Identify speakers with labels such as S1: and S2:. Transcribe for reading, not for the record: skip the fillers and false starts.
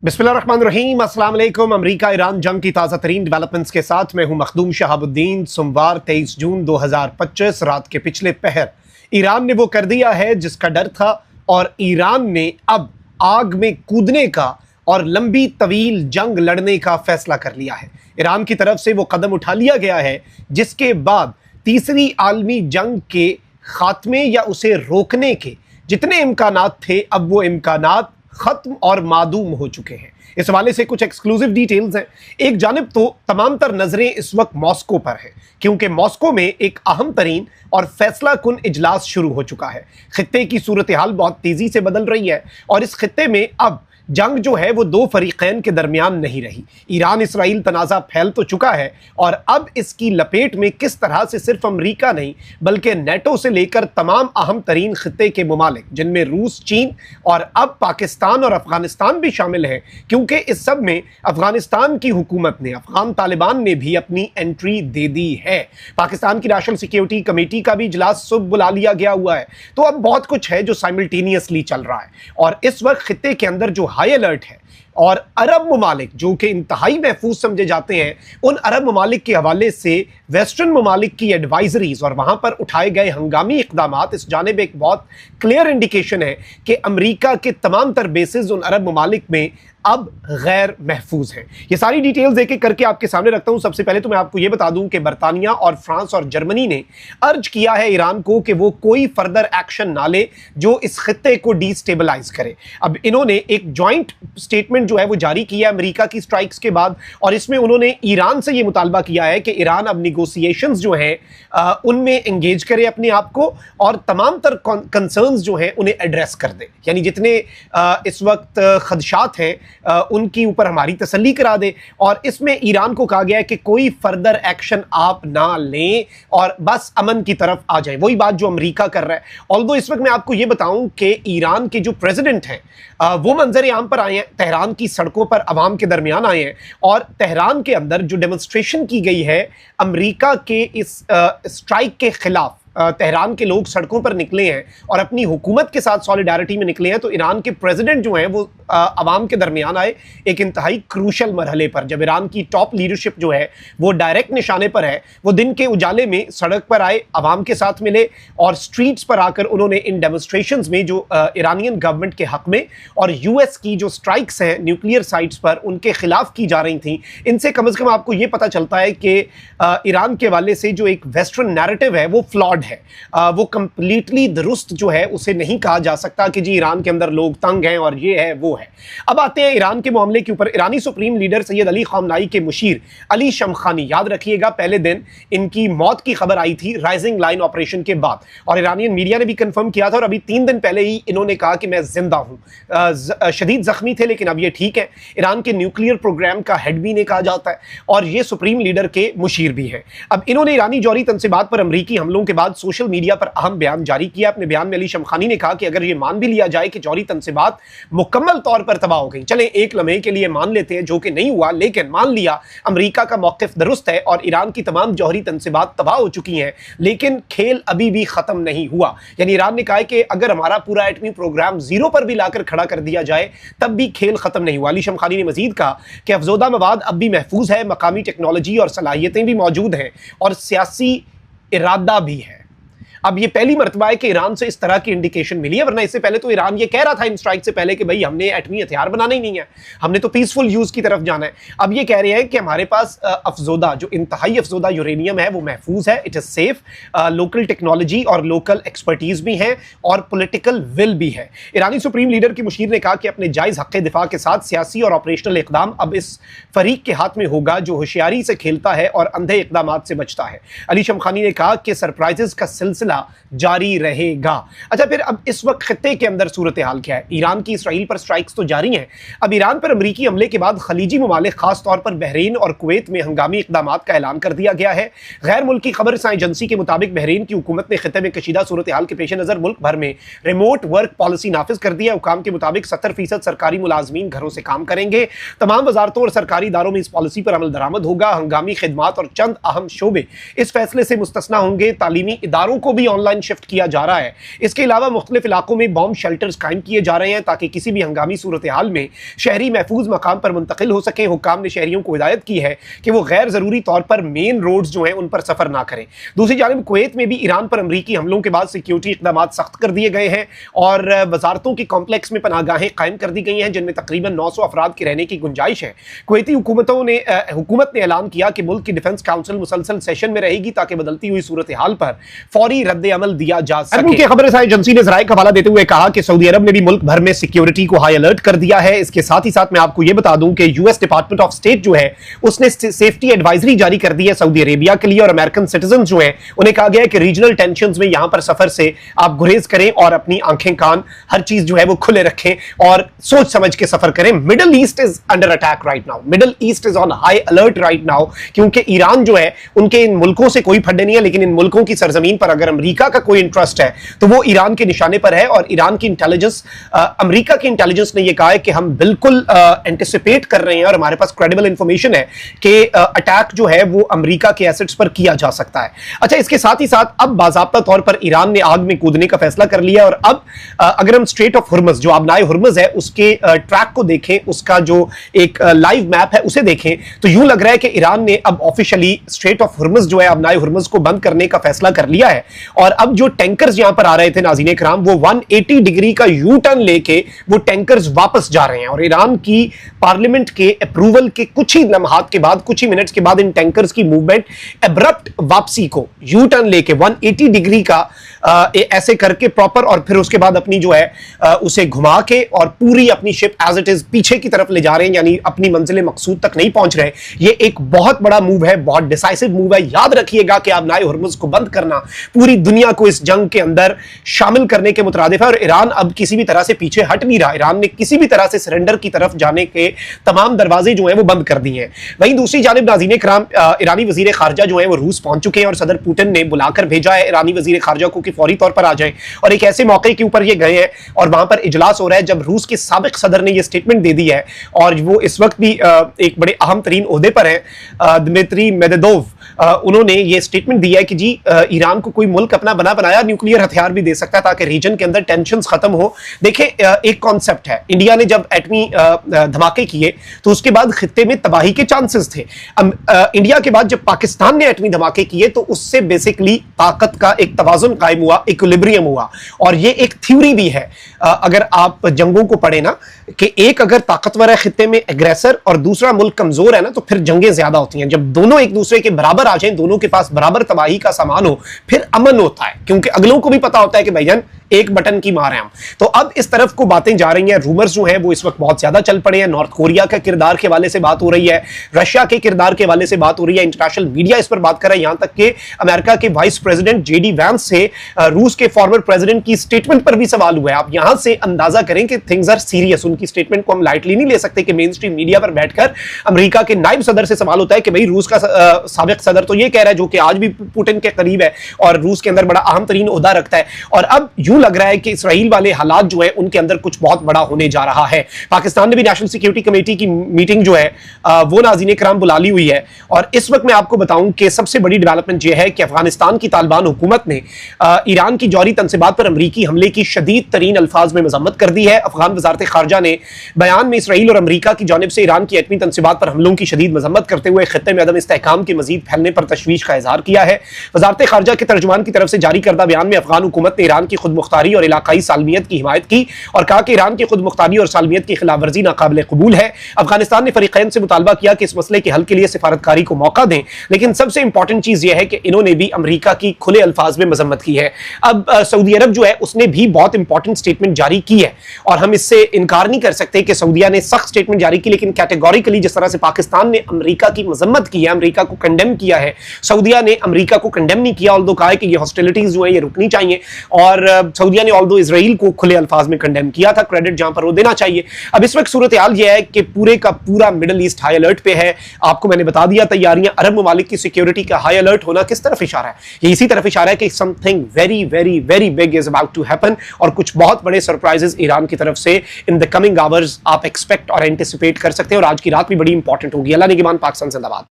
S1: बिस्मिल्लाहिर्रहमानिर्रहीम, अस्सलाम वालेकुम। अमेरिका ईरान जंग की ताज़ा तरीन डेवलपमेंट्स के साथ मैं हूं मखदूम शहाबुद्दीन। सोमवार 23 जून 2025 रात के पिछले पहर ईरान ने वो कर दिया है जिसका डर था और ईरान ने अब आग में कूदने का और लंबी तवील जंग लड़ने का फैसला कर लिया है। ईरान की तरफ से वो कदम उठा लिया गया है जिसके बाद तीसरी आलमी जंग के खात्मे या उसे रोकने के जितने इम्कानात थे अब वो इम्कानात खत्म और मादूम हो चुके हैं। इस हवाले से कुछ एक्सक्लूसिव डिटेल्स हैं। एक जानिब तो तमाम तर नजरें इस वक्त मॉस्को पर हैं क्योंकि मॉस्को में एक अहम तरीन और फैसला कुन इजलास शुरू हो चुका है। खित्ते की सूरत हाल बहुत तेजी से बदल रही है और इस खित्ते में अब जंग जो है वो दो फरीकैन के दरमियान नहीं रही। ईरान इसराइल तनाज़ा फैल तो चुका है और अब इसकी लपेट में किस तरह से सिर्फ अमेरिका नहीं बल्कि नेटो से लेकर तमाम अहम तरीन खित्ते के ममालिक जिनमें रूस, चीन और अब पाकिस्तान और अफगानिस्तान भी शामिल हैं, क्योंकि इस सब में अफगानिस्तान की हुकूमत ने, अफगान तालिबान ने भी अपनी एंट्री दे दी है। पाकिस्तान की नेशनल सिक्योरिटी कमेटी का भी इजलास सुबह बुला लिया गया हुआ है। तो अब बहुत कुछ है जो साइमल्टेनियसली चल रहा है और इस वक्त खित्ते के अंदर जो हाई अलर्ट है और अरब ममालिक जो कि इंतहाई महफूज समझे जाते हैं, उन अरब ममालिक के हवाले से वेस्टर्न ममालिक की एडवाइजरीज और वहां पर उठाए गए हंगामी इकदामात इस जानिब एक बहुत क्लियर इंडिकेशन है कि अमेरिका के तमाम तर बेसिस उन अरब ममालिक में अब गैर महफूज हैं। ये सारी डिटेल्स एक एक करके आपके सामने रखता हूं। सबसे पहले तो मैं आपको यह बता दूं कि बरतानिया और फ्रांस और जर्मनी ने अर्ज किया है ईरान को कि वो कोई फर्दर एक्शन ना ले जो इस खित्ते को डिस्टेबलाइज करे। अब इन्होंने एक जॉइंट स्टेटमेंट जो है वो जारी किया अमेरिका की स्ट्राइक्स के बाद और इसमें उन्होंने ईरान से ये मुतालबा किया है कि ईरान अब निगोसिएशंस जो हैं उनमें एंगेज करे अपने आप को और तमाम तर कंसर्न्स जो हैं उन्हें एड्रेस कर दे। यानी जितने इस वक्त खदशात हैं उनकी ऊपर हमारी तसल्ली करा दे और इसमें ईरान को कहा गया है कि कोई फर्दर एक्शन आप ना लें और बस अमन की तरफ आ जाए। वही बात जो अमेरिका कर रहा है। ऑल्दो इस वक्त मैं आपको यह बताऊं कि ईरान के जो प्रेसिडेंट हैं वो मंजर आम पर आए हैं, तेहरान की सड़कों पर अवाम के दरमियान आए हैं और तेहरान के अंदर जो डेमोन्स्ट्रेशन की गई है अमेरिका के इस स्ट्राइक के खिलाफ, तेहरान के लोग सड़कों पर निकले हैं और अपनी हुकूमत के साथ सॉलिडारिटी में निकले हैं। तो ईरान के प्रेसिडेंट जो हैं वो अवाम के दरमियान आए एक इंतहाई क्रूशल मरहले पर, जब ईरान की टॉप लीडरशिप जो है वो डायरेक्ट निशाने पर है। वो दिन के उजाले में सड़क पर आए, अवाम के साथ मिले और स्ट्रीट्स पर आकर उन्होंने इन डेमोन्स्ट्रेशंस में जो ईरानियन गवर्नमेंट के हक में और यूएस की जो स्ट्राइक्स हैं न्यूक्लियर साइट्स पर उनके खिलाफ की जा रही थी, इनसे कम से कम आपको ये पता चलता है कि ईरान के वाले से जो एक वेस्टर्न नैरेटिव है वो फ्लॉड है। वो कंप्लीटली दुरुस्त जो है उसे नहीं कहा जा सकता कि जी ईरान के अंदर लोग तंग हैं और ये है वो है। अब आते हैं ईरान के मामले के ऊपर। ईरानी supreme leader Sayyid Ali Khamenei के मुशीर अली शमखानी, याद रखिएगा पहले दिन इनकी मौत की खबर आई थी राइजिंग लाइन ऑपरेशन के बाद और ईरानियन मीडिया ने भी कंफर्म किया था और अभी 3 दिन पहले ही इन्होंने कहा कि मैं जिंदा हूं। शदीद जख्मी थे लेकिन अब ये ठीक है। ईरान के न्यूक्लियर प्रोग्राम का हेड भी इन्हें कहा जाता है और ये सुप्रीम लीडर के मुशीर भी हैं। अब इन्होंने ईरानी जौहरी तनसीबात पर अमरीकी हमलों के बाद सोशल मीडिया पर अहम बयान जारी किया। अपने बयान में अली शमखानी ने कहा कि अगर यह मान भी लिया जाए कि जौहरी तनसीबात मुकम्मल तौर पर तबाह हो गई, चले एक लम्हे के लिए मान लेते हैं जो कि नहीं हुआ, लेकिन मान लिया अमेरिका का मौकिफ दुरुस्त है और ईरान की तमाम जौहरी तनसीबात तबाह हो चुकी हैं, लेकिन खेल अभी भी खत्म नहीं हुआ। यानी ईरान ने कहा कि अगर हमारा पूरा एटमी प्रोग्राम जीरो पर भी लाकर खड़ा कर दिया जाए तब भी खेल खत्म नहीं हुआ। अली शमखानी ने मजीद कहा कि अफजोदा मवाद अब भी महफूज है, मकामी टेक्नोलॉजी और सलाहियतें भी मौजूद हैं और सियासी इरादा भी है। अब ये पहली मर्तबा है कि ईरान से इस तरह की इंडिकेशन मिली है, वरना इससे पहले तो ईरान ये कह रहा था इन स्ट्राइक से पहले कि भाई हमने एटमी हथियार बनाना ही नहीं है, हमने तो पीसफुल यूज की तरफ जाना है। अब ये कह रहे हैं कि हमारे पास अफजोदा जो इंतहाई अफजोदा यूरेनियम है वो महफूज है, it is safe, local technology और लोकल एक्सपर्टीज भी है और पॉलिटिकल विल भी है। ईरानी सुप्रीम लीडर की मुशीर ने कहा कि अपने जायज हक़ दिफा के साथ सियासी और ऑपरेशनल इकदाम अब इस फरीक के हाथ में होगा जो होशियारी से खेलता है और अंधे इकदाम से बचता है। अली शमखानी ने कहा कि सरप्राइजेस का सिलसिला जारी रहेगा। अच्छा, फिर अब इस वक्त खित्ते के अंदर सूरत हाल क्या है? ईरान की इसराइल पर स्ट्राइक्स तो जारी हैं। अब ईरान पर अमरीकी हमले के बाद खलीजी ममालिक खास तौर पर बहरीन और कुवैत में हंगामी इकदाम का ऐलान कर दिया गया है। गैर मुल्की खबर एजेंसी के मुताबिक बहरीन की हुकूमत ने खित्ते में कशीदा सूरत हाल के पेश नजर मुल्क भर में रिमोट वर्क पॉलिसी नाफिज कर दी है। हुकाम के मुताबिक 70% सरकारी मुलाजमीन घरों से काम करेंगे। तमाम वजारतों और सरकारी इदारों में इस पॉलिसी पर अमल दरामद होगा। हंगामी खिदमात और चंद अहम शोबे इस फैसले से मुस्तस्ना होंगे। तालीमी इदारों को भी ऑनलाइन शिफ्ट किया जा रहा है। इसके अलावा मुख्तलिफ इलाकों में बॉम्ब शेल्टर्स कायम किए जा रहे हैं ताकि किसी भी हंगामी सूरत हाल में शहरी महफूज मकाम पर मुंतकिल हो सके। हुक्काम ने शहरियों को हिदायत की है कि वो गैर जरूरी तौर पर मेन रोड्स जो हैं उन पर सफर ना करें। दूसरी जानिब कुवैत में भी ईरान पर अमरीकी हमलों के बाद सिक्योरिटी इक़दाम सख्त कर दिए गए हैं और वजारतों के कॉम्प्लेक्स में पनाहगाहें कायम कर दी गई हैं जिनमें तकरीबन 900 अफराद के रहने की गुंजाइश है। कुवैती हुकूमत ने ऐलान किया कि मुल्क की डिफेंस काउंसिल मुसलसल सेशन में रहेगी ताकि बदलती हुई सूरत हाल पर फौरी रद्द अमल दिया जा सके। खबर एजेंसी ने ज़राए का हवाला देते हुए कहा कि सऊदी अरब ने भी मुल्क भर में सिक्योरिटी को हाई अलर्ट कर दिया है। इसके साथ ही साथ मैं आपको यह बता दूं कि यूएस डिपार्टमेंट ऑफ स्टेट जो है उसने सेफ्टी एडवाइजरी जारी कर दी है सऊदी अरेबिया के लिए और अमेरिकन सिटीजन जो है उन्हें कहा गया है कि रीजनल टेंशंस में यहां पर सफर से आप गुरेज करें और अपनी आंखें कान हर चीज जो है वो खुले रखें और सोच समझ के सफर करें। Middle east is under attack right now, middle east is on high alert right now क्योंकि ईरान जो है उनके इन मुल्कों से कोई फंडे नहीं है, लेकिन इन मुल्कों की सरजमीन पर अगर अमेरिका का कोई इंटरेस्ट है तो वो ईरान के निशाने पर है। और ईरान की इंटेलिजेंस, अमेरिका की इंटेलिजेंस ने यह कहा है कि हम बिल्कुल एंटिसिपेट कर रहे हैं और हमारे पास क्रेडिबल इंफॉर्मेशन है कि अटैक जो है वो अमेरिका के एसेट्स पर किया जा सकता है। अच्छा, इसके साथ ही साथ अब बाज़ाब्ता तौर पर ईरान ने आग में कूदने का फैसला कर लिया और अब अगर हम स्ट्रेट ऑफ हुर्मुज़ जो आबनाए हुर्मुज़ है उसके ट्रैक को देखें, उसका जो एक लाइव मैप है उसे देखें तो यूं लग रहा है कि ईरान ने अब ऑफिशियली स्ट्रेट ऑफ हुर्मुज़ जो है आबनाए हुर्मुज़ को बंद करने का फैसला कर लिया है। और अब जो टैंकर्स यहां पर आ रहे थे नाज़रीन इकराम वो 180 डिग्री का यू टर्न लेके वो टैंकर्स वापस जा रहे हैं और ईरान की पार्लियामेंट के अप्रूवल के कुछ ही लम्हात के बाद, कुछ ही मिनट्स के बाद इन टैंकर्स की मूवमेंट एब्रप्ट वापसी को यू टर्न लेके 180 डिग्री का ऐसे करके प्रॉपर और फिर उसके बाद अपनी जो है उसे घुमा के और पूरी अपनी शिप एज इट इज पीछे की तरफ ले जा रहे हैं, यानी अपनी मंजिल मकसूद तक नहीं पहुंच रहे। ये एक बहुत बड़ा मूव है, बहुत डिसाइसिव मूव है। याद रखिएगा कि आबनाए हुर्मुज़ को बंद करना पूरी दुनिया को इस जंग के अंदर शामिल करने के मुतरादिफ है और ईरान अब किसी भी तरह से पीछे हट नहीं रहा। ईरान ने किसी भी तरह से सरेंडर की तरफ जाने के तमाम दरवाजे जो हैं वो बंद कर दिए हैं। वहीं दूसरी जानिब नाज़रीन इकराम ईरानी वजीर खारजा जो है वो रूस पहुंच चुके हैं और सदर पुतिन ने बुलाकर भेजा है ईरानी वजीर खारजा को कि फौरी तौर पर आ जाएं और एक ऐसे मौके के ऊपर ये गए हैं और वहां पर इजलास हो रहा है जब रूस के साबिक सदर ने ये स्टेटमेंट दे दी है और वो इस वक्त भी एक बड़े अहम तरीन ओहदे पर है, दिमित्री मेदवेदेव। उन्होंने ये स्टेटमेंट दिया है कि जी ईरान को कोई मुल्क अपना बना बनाया न्यूक्लियर हथियार भी दे सकता है ताकि रीजन के अंदर टेंशन खत्म हो। देखिए एक कॉन्सेप्ट है, इंडिया ने जब एटमी धमाके किए तो उसके बाद खित्ते में तबाही के चांसेस थे। इंडिया के बाद जब पाकिस्तान ने एटमी धमाके किए तो उससे बेसिकली ताकत का एक तवाजुन कायम हुआ, इक्विलिब्रियम हुआ। और ये एक थ्योरी भी है अगर आप जंगों को पढ़े ना कि एक अगर ताकतवर है खित्ते में एग्रेसर और दूसरा मुल्क कमजोर है ना तो फिर जंगें ज्यादा होती हैं। जब दोनों एक दूसरे के बराबर आ जाएं, दोनों के पास बराबर तबाही का सामान हो, फिर अमन होता है क्योंकि अगलों को भी पता होता है कि भाईजान एक बटन की मार है हम। तो अब इस तरफ को बातें जा रही हैं, रूमर्स जो हैं वो इस वक्त बहुत ज्यादा चल पड़े हैं। नॉर्थ कोरिया के किरदार के हवाले से बात हो रही है, रशिया के किरदार के हवाले से बात हो रही है, इंटरनेशनल मीडिया इस पर बात कर रहा है। यहां तक कि अमेरिका के वाइस प्रेसिडेंट जेडी वैंस से रूस के फॉर्मर प्रेसिडेंट की स्टेटमेंट पर भी सवाल हुआ है। आप यहां से अंदाजा करें कि थिंग्स आर सीरियस। उनकी स्टेटमेंट को हम लाइटली नहीं ले सकते कि मेन स्ट्रीम मीडिया पर बैठकर अमेरिका के नायब सदर से सवाल होता है कि भाई रूस का साबिक सदर तो ये कह रहा है, जो कि आज भी पुतिन के करीब है और रूस के अंदर बड़ा अहम तरीन ओहदा रखता है, और अब यूं लग रहा है कि इसराइल वाले हालात जो है उनके अंदर कुछ बहुत बड़ा होने जा रहा है। पाकिस्तान ने भी नेशनल सिक्योरिटी कमेटी की मीटिंग जो है वो नाज़रीन इकराम बुला ली हुई है और इस वक्त मैं आपको बताऊं कि सबसे बड़ी डेवलपमेंट यह है कि अफगानिस्तान की तालिबान हुकूमत ने ईरान की जौहरी तनसीबात पर अमरीकी हमले की शदीद तरीन अल्फाज में मजम्मत कर दी है। अफगान वजारत खारजा ने बयान में इसराइल और अमरीका की जानिब से ईरान की एटमी तनसीबात पर हमलों की शदीद मजम्मत करते हुए खित्ते में अदम इस्तेहकाम के मजीद फैलने पर तशवीश का इजहार किया है। वजारत खारजा के तर्जुमान की तरफ से जारी करदा बयान में अफगान हुकूमत ने ईरान की खुद मुख्तारी और इलाकाई सालमियत की हिमायत की और कहा कि ईरान की खुद मुख्तारी और सालमियत की खिलाफ वर्जी नाकाबिल कबूल है। अफगानिस्तान ने फरीकैन से मुतालबा किया कि इस मसले के हल के लिए सिफारतकारी को मौका दें, लेकिन सबसे इंपॉर्टेंट चीज यह है कि इन्होंने भी अमरीका की खुले अल्फाज में मजम्मत की है। अब सऊदी अरब जो है उसने भी बहुत इंपॉर्टेंट स्टेटमेंट जारी की है और हम इससे इनकार नहीं कर सकते कि सऊदिया ने सख्त स्टेटमेंट जारी की, लेकिन कैटेगोरिकली जिस तरह से पाकिस्तान ने अमरीका की मजम्मत की है, अमरीका को कंडेम किया है, सऊदिया ने अमरीका को कंडेम नहीं किया। ऑल्दो कहा है कि ये हॉस्टिलिटीज जो है ये रुकनी चाहिए और सऊदिया ने ऑल्दो इजराइल को खुले अल्फाज में कंडेम किया था, क्रेडिट जहां पर वो देना चाहिए। अब इस वक्त सूरत हाल यह है कि पूरे का पूरा मिडल ईस्ट हाई अलर्ट पे है। आपको मैंने बता दिया तैयारियां, अरब ममालिक की सिक्योरिटी का हाई अलर्ट होना किस तरफ इशारा है? ये इसी तरफ इशारा है कि something very very very big is about to happen और कुछ बहुत बड़े सरप्राइजेस ईरान की तरफ से इन द कमिंग आवर्स आप एक्सपेक्ट और एंटिसिपेट कर सकते हैं और आज की रात भी बड़ी इंपॉर्टेंट होगी। अल्लाह निगहबान, पाकिस्तान जिंदाबाद।